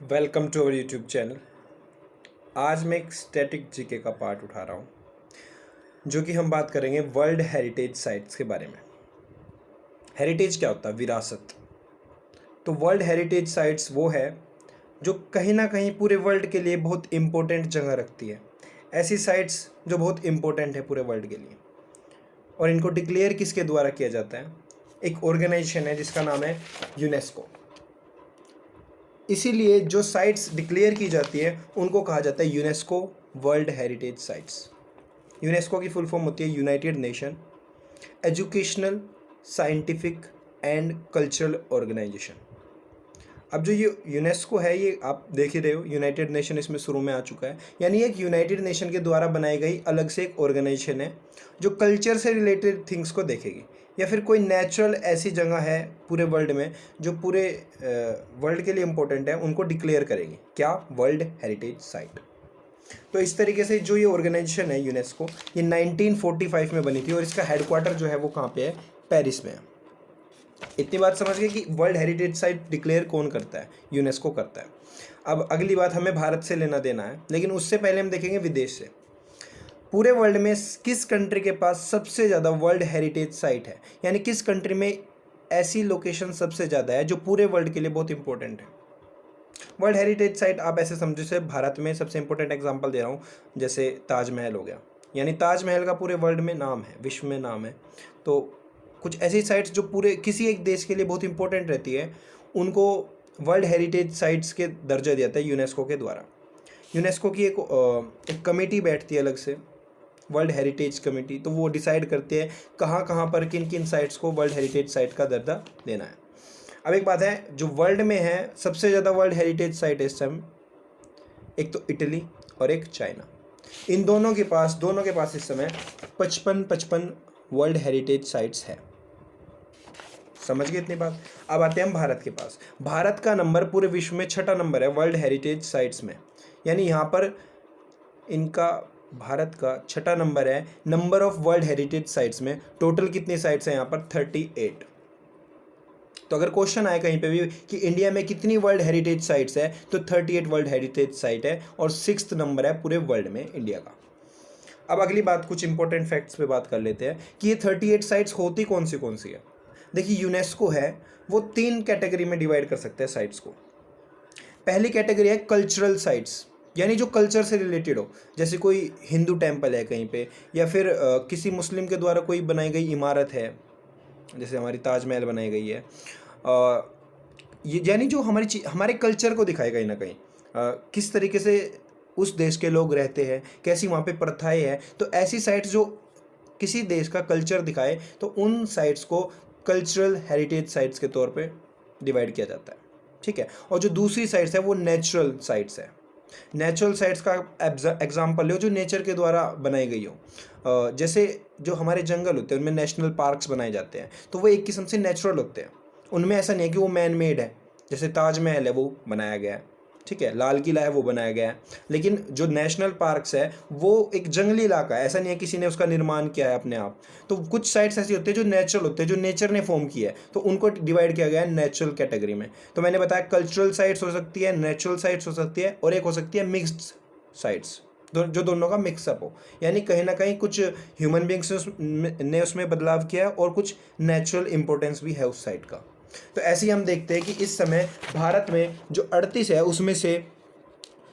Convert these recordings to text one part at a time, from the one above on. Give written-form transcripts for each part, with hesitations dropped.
Welcome to our YouTube channel. आज मैं एक स्टैटिक जीके का पार्ट उठा रहा हूँ, जो कि हम बात करेंगे वर्ल्ड हेरिटेज साइट्स के बारे में। हेरिटेज क्या होता है? विरासत। तो वर्ल्ड हेरिटेज साइट्स वो है जो कहीं ना कहीं पूरे वर्ल्ड के लिए बहुत इम्पोर्टेंट जगह रखती है। ऐसी साइट्स जो बहुत इम्पोर्टेंट है पूरे वर्ल्ड के लिए, और इनको डिक्लेयर किसके द्वारा किया जाता है? एक ऑर्गेनाइजेशन है जिसका नाम है यूनेस्को। इसीलिए जो साइट्स डिक्लेयर की जाती है उनको कहा जाता है UNESCO world heritage sites. UNESCO की फुल फॉर्म होती है united nation educational, scientific and cultural organisation. अब जो ये यूनेस्को है, ये आप देख ही रहे हो, यूनाइटेड नेशन इसमें शुरू में आ चुका है। यानी एक यूनाइटेड नेशन के द्वारा बनाई गई अलग से एक ऑर्गेनाइजेशन है जो कल्चर से रिलेटेड थिंग्स को देखेगी, या फिर कोई नेचुरल ऐसी जगह है पूरे वर्ल्ड में जो पूरे वर्ल्ड के लिए इम्पोर्टेंट है, उनको डिक्लेयर करेगी। क्या? World heritage site. तो इस तरीके से जो ये ऑर्गेनाइजेशन है यूनेस्को, ये 1945 में बनी थी, और इसका हेडक्वार्टर जो है वो कहाँ पे है? पेरिस में है। इतनी बात समझ गए कि वर्ल्ड हेरिटेज साइट डिक्लेयर कौन करता है? यूनेस्को करता है। अब अगली बात, हमें भारत से लेना देना है, लेकिन उससे पहले हम देखेंगे विदेश से। पूरे वर्ल्ड में किस कंट्री के पास सबसे ज़्यादा वर्ल्ड हेरिटेज साइट है? यानी किस कंट्री में ऐसी लोकेशन सबसे ज़्यादा है जो पूरे वर्ल्ड के लिए बहुत इंपॉर्टेंट है? वर्ल्ड हेरिटेज साइट आप ऐसे समझो, जैसे भारत में सबसे इंपॉर्टेंट एग्जांपल दे रहा हूँ, जैसे ताजमहल हो गया। यानी ताजमहल का पूरे वर्ल्ड में नाम है, विश्व में नाम है। तो कुछ ऐसी साइट्स जो पूरे किसी एक देश के लिए बहुत इंपॉर्टेंट रहती है, उनको वर्ल्ड हेरिटेज साइट्स के दर्जा दिया जाता है यूनेस्को के द्वारा। यूनेस्को की एक कमेटी बैठती है अलग से, वर्ल्ड हेरिटेज कमेटी। तो वो डिसाइड करती है कहाँ कहाँ पर किन किन साइट्स को वर्ल्ड हेरिटेज साइट का दर्जा देना है। अब एक बात है, जो वर्ल्ड में है सबसे ज़्यादा वर्ल्ड हेरिटेज साइट इस टाइम, एक तो इटली और एक चाइना। इन दोनों के पास इस समय 55 वर्ल्ड हेरिटेज साइट्स है। समझ गए इतनी बात? अब आते हैं हम भारत के पास। भारत का नंबर पूरे विश्व में 6ठा नंबर है वर्ल्ड हेरिटेज साइट्स में। यानी यहाँ पर इनका, भारत का 6ठा नंबर है number of world heritage sites में। टोटल कितनी साइट्स हैं यहाँ पर? 38। तो अगर क्वेश्चन आए कहीं पे भी कि इंडिया में कितनी वर्ल्ड हेरिटेज साइट्स है, तो 38 वर्ल्ड हेरिटेज साइट है, और 6th नंबर है पूरे वर्ल्ड में इंडिया का। अब अगली बात, कुछ इंपॉर्टेंट फैक्ट्स पे बात कर लेते हैं कि ये 38 साइट्स होती कौन सी है। देखिए, यूनेस्को है वो 3 कैटेगरी में डिवाइड कर सकते हैं साइट्स को। पहली कैटेगरी है कल्चरल साइट्स, यानी जो कल्चर से रिलेटेड हो, जैसे कोई हिंदू टेम्पल है कहीं पे, या फिर किसी मुस्लिम के द्वारा कोई बनाई गई इमारत है, जैसे हमारी ताजमहल बनाई गई है। ये यानी जो हमारे कल्चर को दिखाए कहीं ना कहीं, किस तरीके से उस देश के लोग रहते हैं, कैसी वहाँ पे प्रथाएं हैं। तो ऐसी साइट्स जो किसी देश का कल्चर दिखाए, तो उन साइट्स को कल्चरल हेरिटेज साइट्स के तौर पे डिवाइड किया जाता है। ठीक है। और जो दूसरी साइट्स है वो नेचुरल साइट्स है। नेचुरल साइट्स का एग्जाम्पल लो जो नेचर के द्वारा बनाई गई हो। जैसे जो हमारे जंगल होते हैं उनमें नेशनल पार्क्स बनाए जाते हैं, तो वो एक किस्म से नेचुरल होते हैं। उनमें ऐसा नहीं है कि वो मैन मेड है। जैसे ताजमहल है वो बनाया गया है, ठीक है, लाल किला है वो बनाया गया है। लेकिन जो नेशनल पार्क्स है वो एक जंगली इलाका है, ऐसा नहीं है किसी ने उसका निर्माण किया है अपने आप। तो कुछ साइट्स ऐसी होती है जो नेचुरल होते हैं, जो नेचर ने फॉर्म किया है, तो उनको डिवाइड किया गया है नेचुरल कैटेगरी में। तो मैंने बताया कल्चरल साइट्स हो सकती है, नेचुरल साइट्स हो सकती है, और एक हो सकती है मिक्स्ड साइट्स, जो दोनों का मिक्सअप हो। यानी कहीं ना कहीं कुछ ह्यूमन बींग्स ने उसमें बदलाव किया है, और कुछ नेचुरल इंपॉर्टेंस भी है उस साइट का। तो ऐसे ही हम देखते हैं कि इस समय भारत में जो 38 है, उसमें से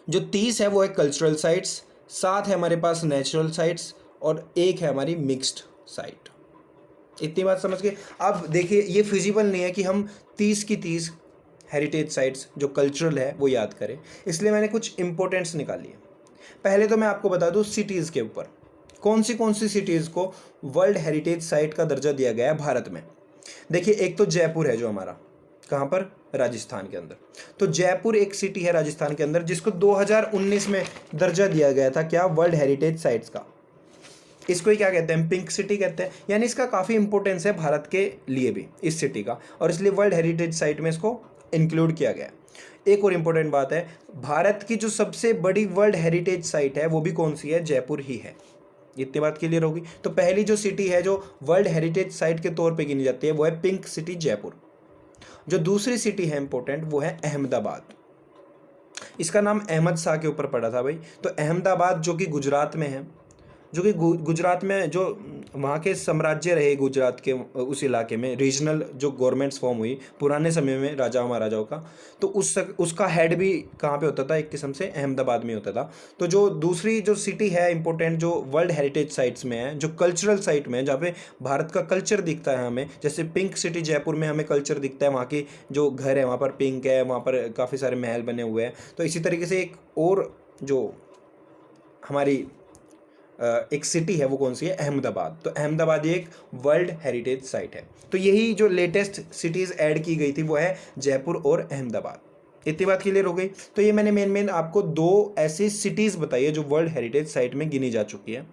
जो 30 है वो है कल्चरल साइट्स, 7 है हमारे पास नेचुरल साइट्स, और 1 है हमारी मिक्स्ड साइट। इतनी बात समझ गए? अब देखिए, ये फिजिबल नहीं है कि हम 30 की 30 हेरिटेज साइट्स जो कल्चरल है वो याद करें, इसलिए मैंने कुछ इंपॉर्टेंट्स निकाली है। पहले तो मैं आपको बता दूं सिटीज़ के ऊपर कौन सी सिटीज़ को वर्ल्ड हेरिटेज साइट का दर्जा दिया गया है भारत में। देखिए, एक तो जयपुर है जो हमारा, कहाँ पर? राजस्थान के अंदर। तो जयपुर एक सिटी है राजस्थान के अंदर जिसको 2019 में दर्जा दिया गया था, क्या? वर्ल्ड हेरिटेज साइट्स का। इसको ही क्या कहते हैं? पिंक सिटी कहते हैं। यानी इसका काफ़ी इंपॉर्टेंस है भारत के लिए भी, इस सिटी का, और इसलिए वर्ल्ड हेरिटेज साइट में इसको इंक्लूड किया गया है। एक और इम्पोर्टेंट बात है, भारत की जो सबसे बड़ी वर्ल्ड हेरिटेज साइट है वो भी कौन सी है? जयपुर ही है। इतनी बात क्लियर होगी। तो पहली जो सिटी है जो वर्ल्ड हेरिटेज साइट के तौर पे गिनी जाती है वो है पिंक सिटी जयपुर। जो दूसरी सिटी है इंपॉर्टेंट, वो है अहमदाबाद। इसका नाम अहमद शाह के ऊपर पड़ा था भाई। तो अहमदाबाद जो कि गुजरात में है, जो कि गुजरात में जो वहाँ के साम्राज्य रहे गुजरात के उस इलाके में, रीजनल जो गवर्नमेंट्स फॉर्म हुई पुराने समय में राजाओं महाराजाओं का, तो उसका हेड भी कहाँ पे होता था, एक किस्म से अहमदाबाद में होता था। तो जो दूसरी जो सिटी है इंपॉर्टेंट, जो वर्ल्ड हेरिटेज साइट्स में है, जो कल्चरल साइट में है, जहाँ पे भारत का कल्चर दिखता है हमें, जैसे पिंक सिटी जयपुर में हमें कल्चर दिखता है, वहाँ की जो घर है वहाँ पर पिंक है, वहाँ पर काफ़ी सारे महल बने हुए हैं। तो इसी तरीके से एक और जो हमारी एक सिटी है वो कौन सी है, अहमदाबाद। तो अहमदाबाद एक वर्ल्ड हेरिटेज साइट है। तो यही जो लेटेस्ट सिटीज़ ऐड की गई थी वो है जयपुर और अहमदाबाद। इतनी बात क्लियर हो गई। तो ये मैंने मेन आपको दो ऐसी सिटीज़ बताई है जो वर्ल्ड हेरिटेज साइट में गिनी जा चुकी है।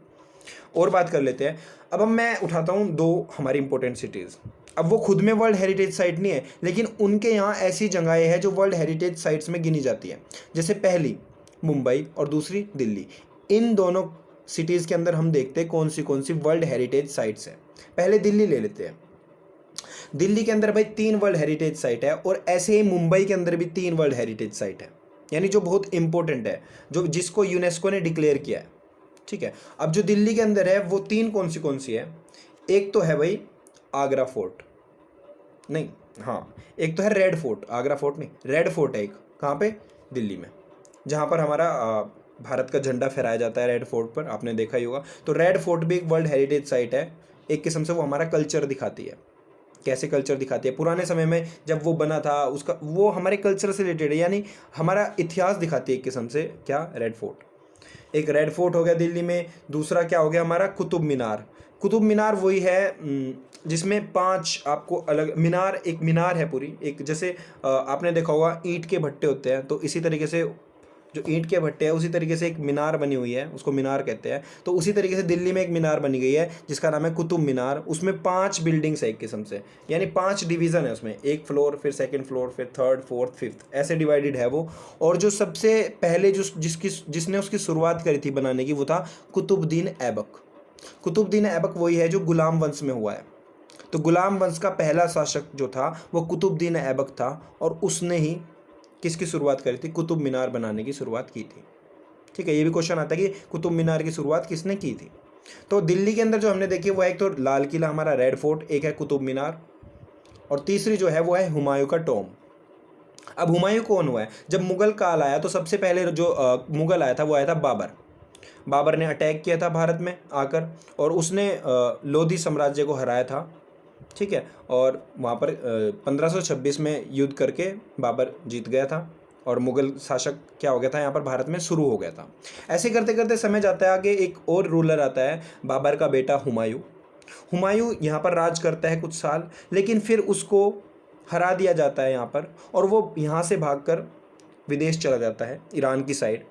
और बात कर लेते हैं। अब मैं उठाता हूँ दो हमारी इंपॉर्टेंट सिटीज़। अब वो खुद में वर्ल्ड हेरिटेज साइट नहीं है, लेकिन उनके यहाँ ऐसी जगहें हैं जो वर्ल्ड हेरिटेज साइट्स में गिनी जाती है। जैसे पहली मुंबई और दूसरी दिल्ली। इन दोनों सिटीज़ के अंदर हम देखते हैं कौन सी वर्ल्ड हेरिटेज साइट्स हैं। पहले दिल्ली ले लेते हैं। दिल्ली के अंदर भाई 3 वर्ल्ड हेरिटेज साइट है, और ऐसे ही मुंबई के अंदर भी 3 वर्ल्ड हेरिटेज साइट है, यानी जो बहुत इंपॉर्टेंट है, जो जिसको यूनेस्को ने डिक्लेयर किया है। ठीक है। अब जो दिल्ली के अंदर है वो 3 कौन सी है। एक तो है भाई आगरा फोर्ट, नहीं हाँ, एक तो है रेड फोर्ट, आगरा फोर्ट नहीं, रेड फोर्ट है एक, कहाँ पे, दिल्ली में, जहाँ पर हमारा भारत का झंडा फहराया जाता है रेड फोर्ट पर, आपने देखा ही होगा। तो रेड फोर्ट भी एक वर्ल्ड हेरिटेज साइट है। एक किस्म से वो हमारा कल्चर दिखाती है, कैसे कल्चर दिखाती है पुराने समय में जब वो बना था, उसका वो हमारे कल्चर से रिलेटेड है, यानी हमारा इतिहास दिखाती है एक किस्म से। क्या, रेड फोर्ट। एक रेड फोर्ट हो गया दिल्ली में। दूसरा क्या हो गया हमारा, कुतुब मीनार। कुतुब मीनार वही है जिसमें 5 आपको अलग मीनार, एक मीनार है पूरी, एक जैसे आपने देखा होगा ईंट के भट्टे होते हैं, तो इसी तरीके से जो ईंट के भट्टे हैं उसी तरीके से एक मीनार बनी हुई है, उसको मीनार कहते हैं। तो उसी तरीके से दिल्ली में एक मीनार बनी गई है जिसका नाम है कुतुब मीनार। उसमें 5 बिल्डिंग्स है एक किस्म से, यानी 5 डिवीज़न है उसमें, एक फ्लोर, फिर सेकंड फ्लोर, फिर थर्ड, फोर्थ, फिफ्थ, ऐसे डिवाइडेड है वो। और जो सबसे पहले जिसने उसकी शुरुआत करी थी बनाने की, वो था कुतुबुद्दीन ऐबक। कुतुबुद्दीन ऐबक वही है जो गुलाम वंश में हुआ है। तो गुलाम वंश का पहला शासक जो था वो कुतुबुद्दीन ऐबक था, और उसने ही किसकी शुरुआत करी थी, कुतुब मीनार बनाने की शुरुआत की थी। ठीक है, ये भी क्वेश्चन आता है कि कुतुब मीनार की शुरुआत किसने की थी। तो दिल्ली के अंदर जो हमने देखी वो एक तो लाल किला हमारा रेड फोर्ट, एक है कुतुब मीनार, और तीसरी जो है वो है हुमायूं का टॉम। अब हुमायूं कौन हुआ है, जब मुगल काल आया तो सबसे पहले जो मुगल आया था वो आया था बाबर। बाबर ने अटैक किया था भारत में आकर, और उसने लोधी साम्राज्य को हराया था। ठीक है, और वहाँ पर 1526 में युद्ध करके बाबर जीत गया था, और मुगल शासक क्या हो गया था यहाँ पर भारत में शुरू हो गया था। ऐसे करते करते समय जाता है आगे, एक और रूलर आता है बाबर का बेटा हुमायूं। हुमायूं यहाँ पर राज करता है कुछ साल, लेकिन फिर उसको हरा दिया जाता है यहाँ पर, और वो यहाँ से भागकर विदेश चला जाता है, ईरान की साइड।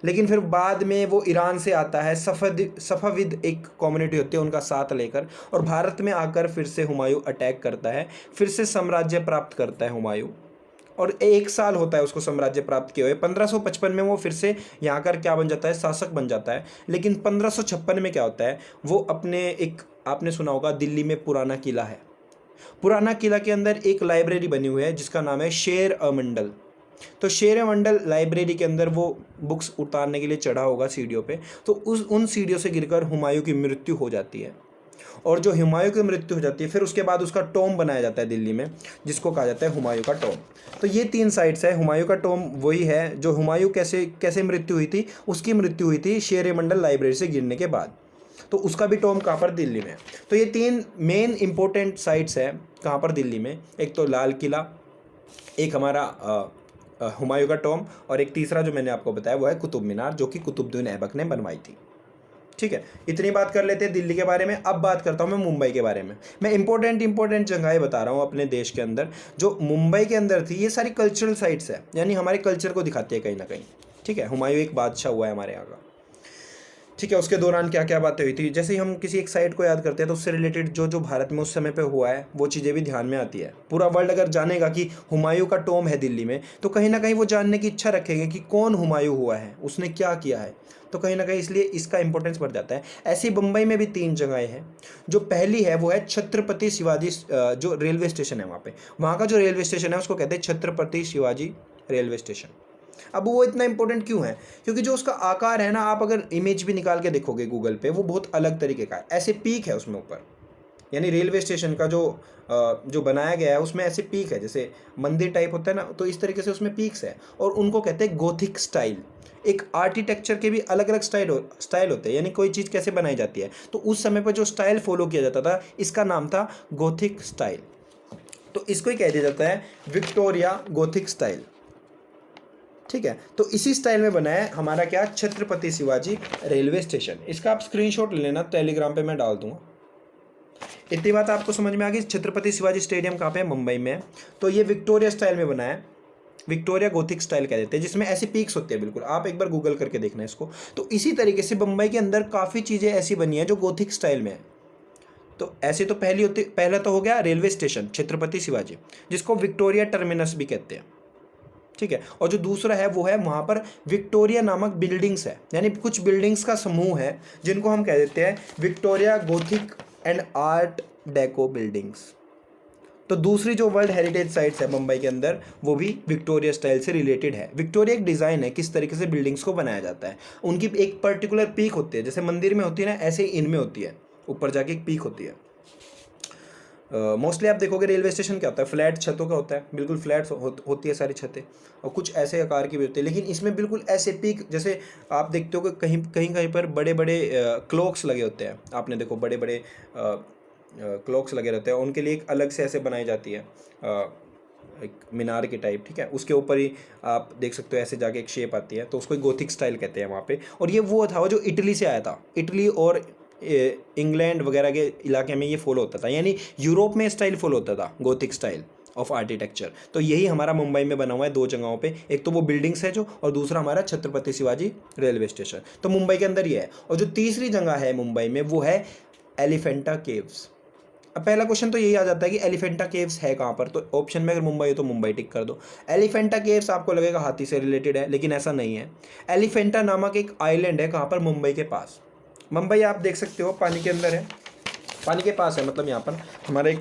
लेकिन फिर बाद में वो ईरान से आता है, सफ़ाविद एक कम्युनिटी होती है, उनका साथ लेकर, और भारत में आकर फिर से हुमायूं अटैक करता है, फिर से साम्राज्य प्राप्त करता है हुमायूं। और 1 साल होता है उसको साम्राज्य प्राप्त किए हुए। 1555 में वो फिर से यहाँ आकर क्या बन जाता है, शासक बन जाता है। लेकिन 1556 में क्या होता है, वो अपने एक, आपने सुना होगा दिल्ली में पुराना किला है, पुराना किला के अंदर एक लाइब्रेरी बनी हुई है जिसका नाम है शेर ए मंडल। तो शेर मंडल लाइब्रेरी के अंदर वो बुक्स उतारने के लिए चढ़ा होगा सीढ़ियों पे, तो उन सीढ़ियों से गिरकर हुमायूं की मृत्यु हो जाती है। और जो हुमायूं की मृत्यु हो जाती है, फिर उसके बाद उसका टॉम बनाया जाता है दिल्ली में, जिसको कहा जाता है हुमायूं का टॉम। तो ये 3 साइट्स है। हुमायूं का टॉम वही है जो हुमायूं कैसे मृत्यु हुई थी, उसकी मृत्यु हुई थी शेर मंडल लाइब्रेरी से गिरने के बाद। तो उसका भी टॉम कहाँ पर, दिल्ली में। तो ये 3 मेन इंपॉर्टेंट साइट्स है कहाँ पर, दिल्ली में। एक तो लाल किला, एक हमारा हुमायूं का टॉम, और एक तीसरा जो मैंने आपको बताया वो है कुतुब मीनार, जो कि कुतुबुद्दीन ऐबक ने बनवाई थी। ठीक है, इतनी बात कर लेते हैं दिल्ली के बारे में। अब बात करता हूँ मैं मुंबई के बारे में। मैं इंपॉर्टेंट जगहें बता रहा हूँ अपने देश के अंदर। जो मुंबई के अंदर थी, ये सारी कल्चरल साइट्स है, यानी हमारे कल्चर को दिखाती है कहीं ना कहीं। ठीक है, हुमायूं एक बादशाह हुआ है हमारे यहाँ का। ठीक है, उसके दौरान क्या क्या बातें हुई थी, जैसे ही हम किसी एक साइट को याद करते हैं तो उससे रिलेटेड जो भारत में उस समय पे हुआ है वो चीज़ें भी ध्यान में आती है। पूरा वर्ल्ड अगर जानेगा कि हुमायूं का टॉम है दिल्ली में, तो कहीं ना कहीं वो जानने की इच्छा रखेंगे कि कौन हुमायूं हुआ है, उसने क्या किया है। तो कहीं ना कहीं इसलिए इसका इंपॉर्टेंस बढ़ जाता है। ऐसे ही मुंबई में भी 3 जगहें हैं। जो पहली है वो है छत्रपति शिवाजी, जो रेलवे स्टेशन है वहाँ का जो रेलवे स्टेशन है उसको कहते हैं छत्रपति शिवाजी रेलवे स्टेशन। अब वो इतना इंपॉर्टेंट क्यों है? क्योंकि जो उसका आकार है ना, आप अगर इमेज भी निकाल के देखोगे गूगल पे, वो बहुत अलग तरीके का है। ऐसे पीक है उसमें ऊपर, यानी रेलवे स्टेशन का जो बनाया गया है उसमें ऐसे पीक है, जैसे मंदिर टाइप होता है ना, तो इस तरीके से उसमें पीक्स है। और उनको कहते हैं गोथिक स्टाइल। एक आर्किटेक्चर के भी अलग अलग स्टाइल होते हैं, यानी कोई चीज़ कैसे बनाई जाती है, तो उस समय पर जो स्टाइल फॉलो किया जाता था, इसका नाम था गोथिक स्टाइल। तो इसको ही कह दिया जाता है विक्टोरिया गोथिक स्टाइल। ठीक है, तो इसी स्टाइल में बना है हमारा क्या, छत्रपति शिवाजी रेलवे स्टेशन। इसका आप स्क्रीनशॉट ले लेना, टेलीग्राम पे मैं डाल दूंगा। इतनी बात आपको समझ में आ गई। छत्रपति शिवाजी स्टेडियम कहाँ पे है? मुंबई में है। तो ये विक्टोरिया स्टाइल में बना है, विक्टोरिया गोथिक स्टाइल कह देते हैं, जिसमें ऐसी पीक्स होती है। बिल्कुल, आप एक बार गूगल करके देखना इसको। तो इसी तरीके से मुंबई के अंदर काफ़ी चीज़ें ऐसी बनी हैं जो गोथिक स्टाइल में है। तो ऐसे तो पहला तो हो गया रेलवे स्टेशन छत्रपति शिवाजी, जिसको विक्टोरिया टर्मिनस भी कहते हैं। ठीक है, और जो दूसरा है वो है वहाँ पर विक्टोरिया नामक बिल्डिंग्स है, यानी कुछ बिल्डिंग्स का समूह है जिनको हम कह देते हैं Victoria Gothic and art deco buildings. तो दूसरी जो वर्ल्ड हेरिटेज साइट्स है मुंबई के अंदर, वो भी विक्टोरिया स्टाइल से रिलेटेड है। विक्टोरिया एक डिज़ाइन है, किस तरीके से बिल्डिंग्स को बनाया जाता है। उनकी एक पर्टिकुलर पीक होती है, जैसे मंदिर में होती है ना, ऐसे ही इनमें होती है, ऊपर जाके एक पीक होती है। मोस्टली आप देखोगे रेलवे स्टेशन क्या होता है, फ्लैट छतों का होता है, बिल्कुल फ्लैट होती है सारी छतें, और कुछ ऐसे आकार की भी होती है। लेकिन इसमें बिल्कुल ऐसे पीक, जैसे आप देखते हो कि कहीं कहीं कहीं पर बड़े बड़े क्लॉक्स लगे होते हैं, आपने देखो बड़े बड़े क्लॉक्स लगे रहते हैं, उनके लिए एक अलग से ऐसे बनाई जाती है, एक मीनार के टाइप। ठीक है, उसके ऊपर ही आप देख सकते हो ऐसे जाके एक शेप आती है, तो उसको गोथिक स्टाइल कहते हैं वहाँ पे। और ये वो था जो इटली से आया था, इटली और इंग्लैंड वगैरह के इलाके में ये फॉलो होता था, यानी यूरोप में स्टाइल फॉलो होता था, गोथिक स्टाइल ऑफ आर्किटेक्चर। तो यही हमारा मुंबई में बना हुआ है दो जगहों पे, एक तो वो बिल्डिंग्स है जो, और दूसरा हमारा छत्रपति शिवाजी रेलवे स्टेशन। तो मुंबई के अंदर ये है। और जो तीसरी जगह है मुंबई में वो है एलिफेंटा केव्स। अब पहला क्वेश्चन तो यही आ जाता है कि एलिफेंटा केव्स है कहाँ पर, तो ऑप्शन में अगर मुंबई हो तो मुंबई टिक कर दो। एलिफेंटा केव्स आपको लगेगा हाथी से रिलेटेड है, लेकिन ऐसा नहीं है। एलिफेंटा नामक एक आइलैंड है कहाँ पर, मुंबई के पास। मुंबई आप देख सकते हो पानी के अंदर है, पानी के पास है, मतलब यहाँ पर हमारा एक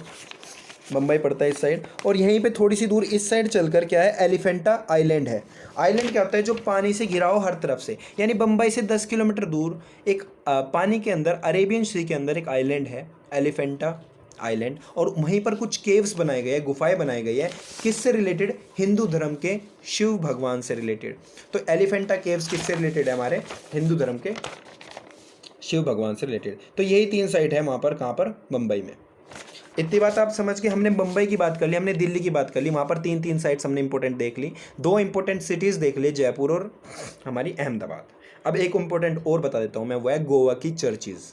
मुंबई पड़ता है इस साइड, और यहीं पे थोड़ी सी दूर इस साइड चलकर क्या है, एलिफेंटा आइलैंड है। आइलैंड क्या होता है, जो पानी से घिरा हो हर तरफ से, यानी मुंबई से 10 किलोमीटर दूर एक पानी के अंदर, अरेबियन सी के अंदर एक आइलैंड है, एलिफेंटा आइलैंड। और वहीं पर कुछ केव्स बनाए गए हैं, गुफाएं बनाई गई है, किससे रिलेटेड, हिंदू धर्म के शिव भगवान से रिलेटेड। तो एलिफेंटा केव्स किससे रिलेटेड है, हमारे हिंदू धर्म के शिव भगवान से रिलेटेड। तो यही 3 साइट है वहाँ पर, कहाँ पर, मुंबई में। इतनी बात आप समझ के, हमने मुंबई की बात कर ली, हमने दिल्ली की बात कर ली, वहाँ पर 3 साइट्स हमने इंपॉर्टेंट देख ली, 2 इंपॉर्टेंट सिटीज़ देख ली, जयपुर और हमारी अहमदाबाद। अब एक इंपॉर्टेंट और बता देता हूँ मैं, वो है गोवा की चर्चिज़।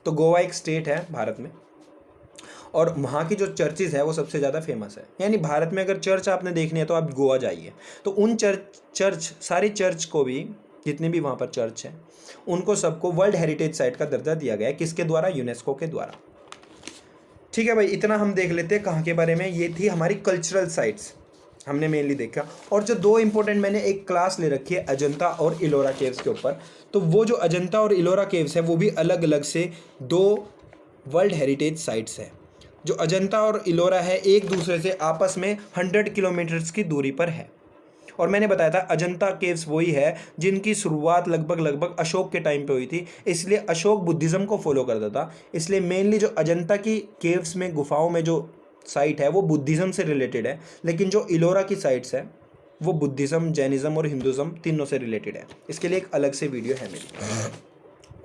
तो गोवा एक स्टेट है भारत में, और वहाँ की जो चर्चिज़ है वो सबसे ज़्यादा फेमस है। यानी भारत में अगर चर्च आपने देखनी है तो आप गोवा जाइए। तो उन चर्च सारी चर्च को भी, जितने भी वहाँ पर चर्च हैं, उनको सबको वर्ल्ड हेरिटेज साइट का दर्जा दिया गया है, किसके द्वारा, यूनेस्को के द्वारा। ठीक है भाई, इतना हम देख लेते हैं कहाँ के बारे में। ये थी हमारी कल्चरल साइट्स, हमने मेनली देखा। और जो 2 इंपॉर्टेंट, मैंने एक क्लास ले रखी है अजंता और इलोरा केव्स के ऊपर। तो वो जो अजंता और इलोरा केव्स है वो भी अलग अलग से 2 वर्ल्ड हेरिटेज साइट्स है। जो अजंता और इलोरा है एक दूसरे से आपस में 100 किलोमीटर्स की दूरी पर है। और मैंने बताया था अजंता केव्स वही है जिनकी शुरुआत लगभग अशोक के टाइम पे हुई थी, इसलिए अशोक बुद्धिज़्म को फॉलो करता था। इसलिए मेनली जो अजंता की केव्स में, गुफाओं में जो साइट है वो बुद्धिज़्म से रिलेटेड है, लेकिन जो इलोरा की साइट्स है वो बुद्धिज़्म, जैनिज़्म और हिंदुज़्म तीनों से रिलेटेड है। इसके लिए एक अलग से वीडियो है मेरी।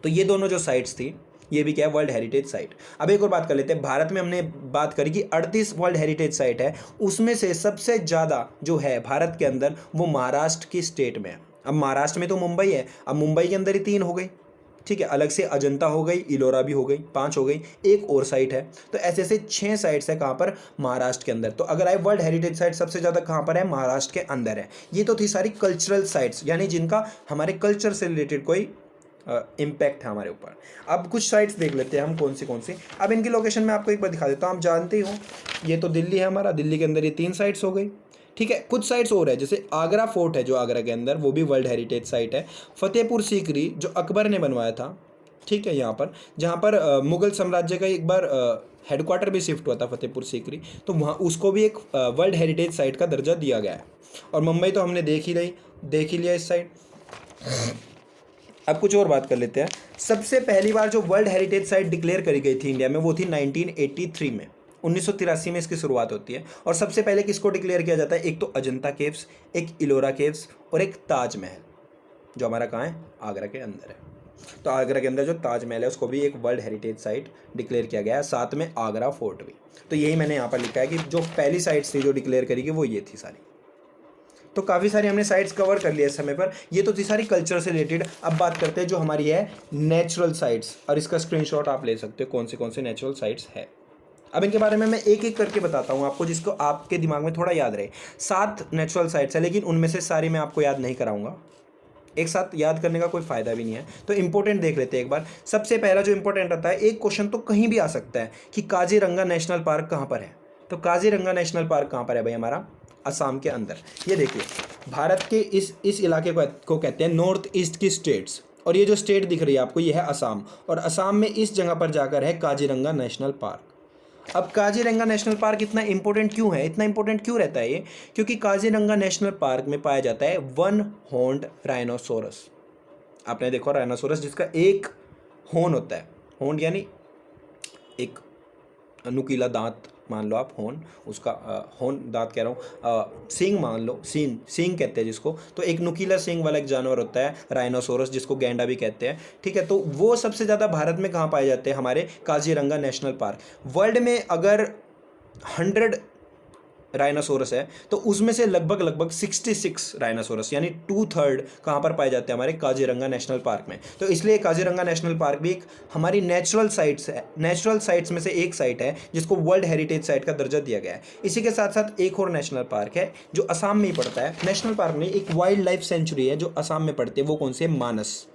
तो ये दोनों जो साइट्स थी, ये भी क्या है, वर्ल्ड हेरिटेज साइट। अब एक और बात कर लेते हैं, भारत में हमने बात करी कि 38 वर्ल्ड हेरिटेज साइट है, उसमें से सबसे ज़्यादा जो है भारत के अंदर वो महाराष्ट्र की स्टेट में है। अब महाराष्ट्र में तो मुंबई है, अब मुंबई के अंदर ही 3 हो गई। ठीक है, अलग से अजंता हो गई, इलोरा भी हो गई, 5 हो गई, एक और साइट है। तो ऐसे ऐसे 6 साइट्स है कहाँ पर, महाराष्ट्र के अंदर। तो अगर आए वर्ल्ड हेरिटेज साइट सबसे ज़्यादा कहाँ पर है, महाराष्ट्र के अंदर है। ये तो थी सारी कल्चरल साइट्स, यानी जिनका हमारे कल्चर से रिलेटेड कोई इम्पैक्ट है हमारे ऊपर। अब कुछ साइट्स देख लेते हैं हम कौन सी। अब इनकी लोकेशन मैं आपको एक बार दिखा देता हूँ। आप जानते ही हो, ये तो दिल्ली है हमारा, दिल्ली के अंदर ये 3 साइट्स हो गई। ठीक है, कुछ साइट्स और है, जैसे आगरा फोर्ट है जो आगरा के अंदर, वो भी वर्ल्ड हेरिटेज साइट है। फतेहपुर सीकरी जो अकबर ने बनवाया था, ठीक है, यहाँ पर जहाँ पर मुगल साम्राज्य का एक बार हेडक्वार्टर भी शिफ्ट हुआ था, फतेहपुर सीकरी, तो वहाँ उसको भी एक वर्ल्ड हेरिटेज साइट का दर्जा दिया गया है। और मुंबई तो हमने देख ही लिया इस साइड। अब कुछ और बात कर लेते हैं। सबसे पहली बार जो वर्ल्ड हेरिटेज साइट डिक्लेयर करी गई थी इंडिया में वो थी 1983 में, 1983 में इसकी शुरुआत होती है। और सबसे पहले किसको डिक्लेयर किया जाता है? एक तो अजंता केव्स, एक इलोरा केव्स और एक ताजमहल, जो हमारा कहाँ है? आगरा के अंदर है। तो आगरा के अंदर जो ताजमहल है उसको भी एक वर्ल्ड हेरिटेज साइट डिक्लेयर किया गया है, साथ में आगरा फोर्ट भी। तो यही मैंने यहाँ पर लिखा है कि जो पहली साइट्स थी जो डिक्लेयर करी गई वो ये थी सारी। तो काफ़ी सारी हमने साइट्स कवर कर लिया इस समय पर। ये तो थी सारी कल्चर से रिलेटेड। अब बात करते हैं जो हमारी है नेचुरल साइट्स, और इसका स्क्रीनशॉट आप ले सकते हो कौन से नेचुरल साइट्स है। अब इनके बारे में मैं एक एक करके बताता हूँ आपको, जिसको आपके दिमाग में थोड़ा याद रहे। 7 नेचुरल साइट्स है, लेकिन उनमें से सारी मैं आपको याद नहीं कराऊंगा, एक साथ याद करने का कोई फायदा भी नहीं है। तो इंपॉर्टेंट देख लेते हैं एक बार। सबसे पहला जो इंपॉर्टेंट आता है, एक क्वेश्चन तो कहीं भी आ सकता है कि काजीरंगा नेशनल पार्क कहाँ पर है। तो काजीरंगा नेशनल पार्क कहाँ पर है भाई? हमारा असम के अंदर। ये देखिए, भारत के इस इलाके को कहते हैं नॉर्थ ईस्ट की स्टेट्स, और ये जो स्टेट दिख रही है आपको ये है असम, और असम में इस जगह पर जाकर है काजीरंगा नेशनल पार्क। अब काजीरंगा नेशनल पार्क इतना इंपॉर्टेंट क्यों है? इतना इंपॉर्टेंट क्यों रहता है ये? क्योंकि काजीरंगा नेशनल पार्क में पाया जाता है वन हॉर्न्ड राइनोसोरस। आपने देखो राइनोसोरस जिसका एक हॉर्न होता है, हॉर्न यानी एक नुकीला दांत मान लो आप, हॉर्न उसका हॉर्न दांत कह रहा हूँ, सींग मान लो, सींग कहते हैं जिसको। तो एक नुकीला सींग वाला एक जानवर होता है राइनोसोरस, जिसको गैंडा भी कहते हैं, ठीक है। तो वो सबसे ज़्यादा भारत में कहाँ पाए जाते हैं? हमारे काजीरंगा नेशनल पार्क। वर्ल्ड में अगर 100 राइनासोरस है तो उसमें से लगभग 66 राइनासोरस यानी 2/3 कहाँ पर पाए जाते हैं? हमारे काजीरंगा नेशनल पार्क में। तो इसलिए काजीरंगा नेशनल पार्क भी एक हमारी नेचुरल साइट्स है, नेचुरल साइट्स में से एक साइट है जिसको वर्ल्ड हेरिटेज साइट का दर्जा दिया गया है। इसी के साथ साथ एक और नेशनल पार्क है जो असम में ही पड़ता है। नेशनल पार्क नहीं, एक वाइल्ड लाइफ सेंचुरी है जो असम में पड़ती है। वो कौन सी है? मानस।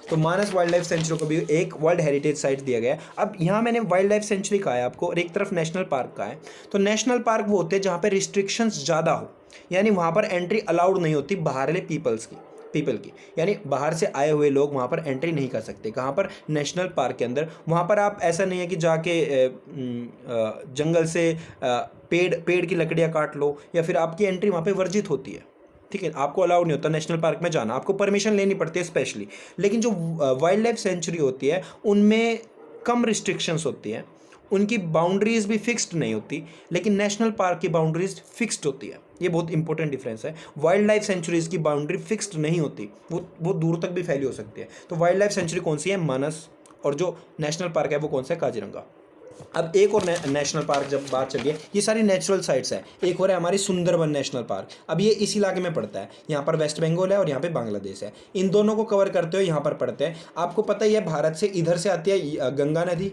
तो मानस वाइल्ड लाइफ सेंचुरी को भी एक वर्ल्ड हेरिटेज साइट दिया गया है। अब यहाँ मैंने वाइल्ड लाइफ सेंचुरी कहा है आपको, और एक तरफ नेशनल पार्क का है। तो नेशनल पार्क वो होते हैं जहाँ पे रिस्ट्रिक्शंस ज़्यादा हो, यानी वहाँ पर एंट्री अलाउड नहीं होती बाहरले पीपल की, यानी बाहर से आए हुए लोग वहाँ पर एंट्री नहीं कर सकते। कहाँ पर? नेशनल पार्क के अंदर। वहाँ पर आप ऐसा नहीं है कि जाके जंगल से पेड़ की लकड़ियाँ काट लो, या फिर आपकी एंट्री वहाँ पर वर्जित होती है, ठीक है। आपको अलाउड नहीं होता नेशनल पार्क में जाना, आपको परमिशन लेनी पड़ती है स्पेशली। लेकिन जो वाइल्ड लाइफ सेंचुरी होती है उनमें कम रिस्ट्रिक्शंस होती हैं, उनकी बाउंड्रीज भी फिक्स्ड नहीं होती, लेकिन नेशनल पार्क की बाउंड्रीज फिक्स्ड होती है। ये बहुत इंपॉर्टेंट डिफरेंस है। वाइल्ड लाइफ सेंचुरीज की बाउंड्री फिक्स्ड नहीं होती, वो दूर तक भी फैली हो सकती है। तो वाइल्ड लाइफ सेंचुरी कौन सी है? मानस। और जो नेशनल पार्क है वो कौन सा है? काजीरंगा। अब एक और नेशनल पार्क जब बात चली है, ये सारी नेचुरल साइट्स है। एक और है हमारी सुंदरबन नेशनल पार्क। अब ये इस इलाके में पड़ता है, यहाँ पर वेस्ट बंगाल है और यहाँ पे बांग्लादेश है। इन दोनों को कवर करते हुए यहाँ पर पड़ते हैं। आपको पता ही है भारत से इधर से आती है गंगा नदी,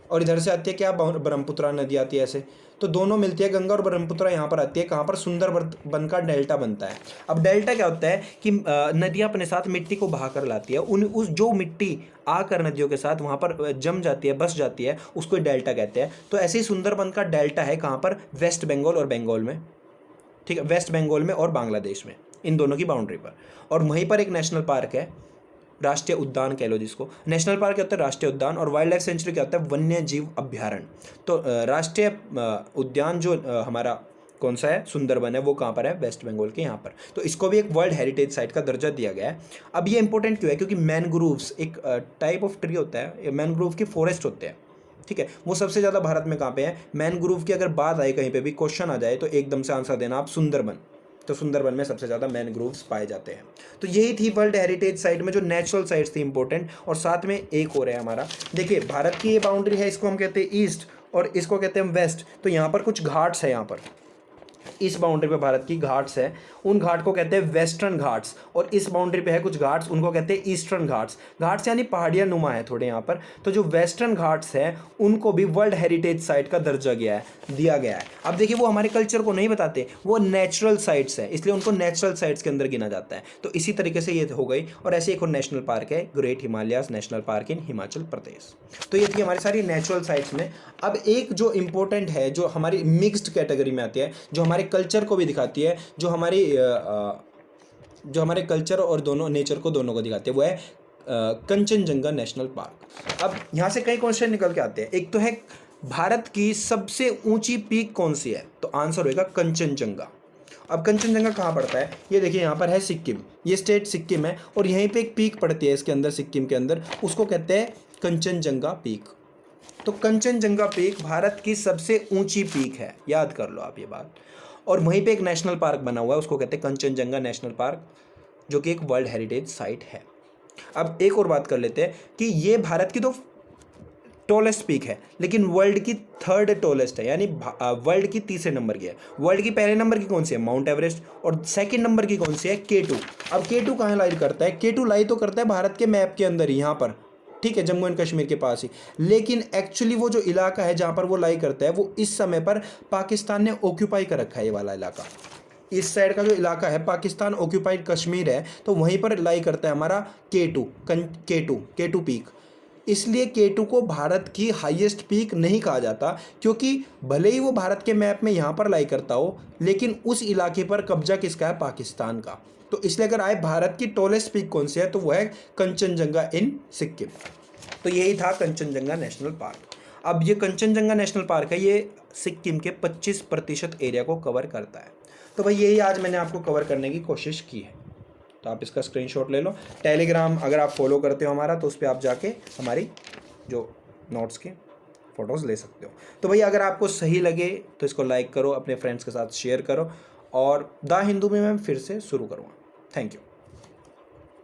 और इधर से आती है क्या? ब्रह्मपुत्रा नदी आती है ऐसे। तो दोनों मिलती है, गंगा और ब्रह्मपुत्रा यहाँ पर आती है। कहाँ पर? सुंदरबन का डेल्टा बनता है। अब डेल्टा क्या होता है कि नदियाँ अपने साथ मिट्टी को बहा कर लाती है, उस जो मिट्टी आकर नदियों के साथ वहाँ पर जम जाती है, बस जाती है, उसको डेल्टा कहते हैं। तो ऐसे ही सुंदरबन का डेल्टा है कहाँ पर? वेस्ट बंगाल और बंगाल में, ठीक है, वेस्ट बंगाल में और बांग्लादेश में, इन दोनों की बाउंड्री पर। और वहीं पर एक नेशनल पार्क है, राष्ट्रीय उद्यान कह लो जिसको। नेशनल पार्क क्या होता है? राष्ट्रीय उद्यान। और वाइल्ड लाइफ सेंचुरी क्या होता है? वन्य जीव अभ्यारण्य। तो राष्ट्रीय उद्यान जो हमारा कौन सा है? सुंदरबन है, वो कहाँ पर है? वेस्ट बंगाल के यहाँ पर। तो इसको भी एक वर्ल्ड हेरिटेज साइट का दर्जा दिया गया है। अब ये इंपॉर्टेंट क्यों है? क्योंकि मैनग्रोव्स एक टाइप ऑफ ट्री होता है, मैनग्रोव के फॉरेस्ट होते हैं, ठीक है। वो सबसे ज़्यादा भारत में कहाँ पे है? मैनग्रोव की अगर बात आए, कहीं पे भी क्वेश्चन आ जाए तो एकदम से आंसर देना आप सुंदरबन। तो सुंदरबन में सबसे ज़्यादा मैनग्रोव्स पाए जाते हैं। तो यही थी वर्ल्ड हेरिटेज साइट में जो नेचुरल साइट्स थी इंपॉर्टेंट। और साथ में एक और है हमारा, देखिए भारत की ये बाउंड्री है, इसको हम कहते हैं ईस्ट और इसको कहते हैं वेस्ट। तो यहाँ पर कुछ घाट्स है, यहाँ पर इस बाउंड्री पे भारत की घाट्स है, उन घाट को कहते हैं वेस्टर्न घाट्स। और इस बाउंड्री पे है कुछ घाट्स, उनको कहते हैं ईस्टर्न घाट्स। घाट्स यानी पहाड़ियाँ नुमा है थोड़े यहाँ पर। तो जो वेस्टर्न घाट्स हैं उनको भी वर्ल्ड हेरिटेज साइट का दर्जा दिया गया है। अब देखिए वो हमारे कल्चर को नहीं बताते, वो नेचुरल साइट्स है, इसलिए उनको नेचुरल साइट्स के अंदर गिना जाता है। तो इसी तरीके से ये हो गई। और ऐसे एक और नेशनल पार्क है, great Himalayas national park in Himachal Pradesh. तो ये थी हमारी सारी नेचुरल साइट्स में। अब एक जो इंपॉर्टेंट है, जो हमारी मिक्स्ड कैटेगरी में आती है, जो हमारे कल्चर को भी दिखाती है, जो हमारे कल्चर और दोनों नेचर को दोनों को दिखाती है, वो है कंचनजंगा नेशनल पार्क। अब यहाँ से कई क्वेश्चन निकल के आते हैं। एक तो है भारत की सबसे ऊंची पीक कौन सी है? तो आंसर होगा कंचनजंगा। अब कंचनजंगा कहाँ पड़ता है, ये देखिए यहाँ पर है सिक्किम, ये स्टेट सिक्किम है और यहीं पे एक पीक पड़ती है इसके अंदर, सिक्किम के अंदर, उसको कहते हैं कंचनजंगा पीक। तो कंचनजंगा पीक भारत की सबसे ऊंची पीक है, याद कर लो आप ये बात। और वहीं पे एक नेशनल पार्क बना हुआ है, उसको कहते हैं कंचनजंगा नेशनल पार्क, जो कि एक वर्ल्ड हेरिटेज साइट है। अब एक और बात कर लेते हैं कि ये भारत की तो टॉलेस्ट पीक है, लेकिन वर्ल्ड की थर्ड टॉलेस्ट है, यानी वर्ल्ड की तीसरे नंबर की है। वर्ल्ड की पहले नंबर की कौन सी है, माउंट एवरेस्ट, और सेकंड नंबर की कौन सी है, K2। अब K2 कहाँ लाई करता है, K2 लाई तो करता है भारत के मैप के अंदर ही, यहाँ पर, ठीक है, जम्मू एंड कश्मीर के पास ही, लेकिन एक्चुअली वो जो इलाका है जहाँ पर वो लाई करता है, वो इस समय पर पाकिस्तान ने ऑक्यूपाई कर रखा है, ये वाला इलाका, इस साइड का जो इलाका है पाकिस्तान ऑक्यूपाइड कश्मीर है, तो वहीं पर लाई करता है हमारा K2 पीक। इसलिए K2 को भारत की हाईएस्ट पीक नहीं कहा जाता, क्योंकि भले ही वो भारत के मैप में यहाँ पर लाई करता हो, लेकिन उस इलाके पर कब्जा किसका है, पाकिस्तान का। तो इसलिए अगर आए भारत की टॉलेस्ट पीक कौन सी है, तो वो है कंचनजंगा इन सिक्किम। तो यही था कंचनजंगा नेशनल पार्क। अब ये कंचनजंगा नेशनल पार्क है, ये सिक्किम के 25% एरिया को कवर करता है। तो भाई यही आज मैंने आपको कवर करने की कोशिश की है, तो आप इसका स्क्रीनशॉट ले लो। टेलीग्राम अगर आप फॉलो करते हो हमारा, तो उस पर आप जाके हमारी जो नोट्स की फ़ोटोज़ ले सकते हो। तो भैया अगर आपको सही लगे तो इसको लाइक करो, अपने फ्रेंड्स के साथ शेयर करो, और द हिंदू में मैं फिर से शुरू करूँगा। Thank you.